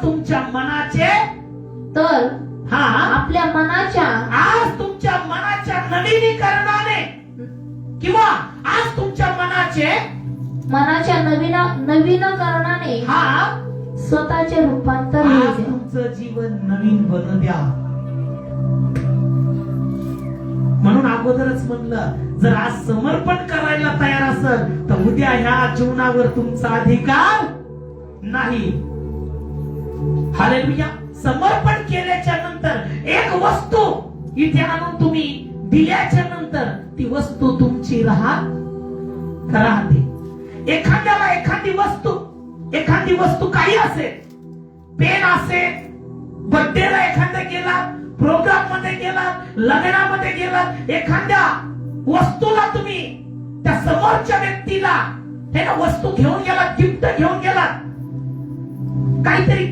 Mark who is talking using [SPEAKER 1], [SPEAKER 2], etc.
[SPEAKER 1] आज तुमच्या मनाचे
[SPEAKER 2] तर
[SPEAKER 1] हा
[SPEAKER 2] आपल्या मनाच्या
[SPEAKER 1] आज तुमच्या मनाच्या नवीनीकरणाने किंवा आज तुमच्या
[SPEAKER 2] नवीनीकरणाने
[SPEAKER 1] हा
[SPEAKER 2] स्वतःचे रूपांतर
[SPEAKER 1] आज
[SPEAKER 2] होऊ द्या.
[SPEAKER 1] तुमचं जीवन नवीन बनू द्या. म्हणून अगोदरच म्हणलं, जर आज समर्पण करायला तयार असेल तर उद्या ह्या जीवनावर तुमचा अधिकार नाही. हालेलुया. समर्पण केल्याच्या नंतर एक वस्तू इथे आणून तुम्ही दिल्याच्या नंतर ती वस्तू तुमची राहते. एखाद्याला एखादी वस्तू काही असेल, पेन असेल, बर्थडेला एखाद्या गेला, प्रोग्राम मध्ये गेला, लग्नामध्ये गेला, एखाद्या वस्तूला तुम्ही त्या समोरच्या व्यक्तीला वस्तू घेऊन गेला, गिफ्ट घेऊन गेला, काहीतरी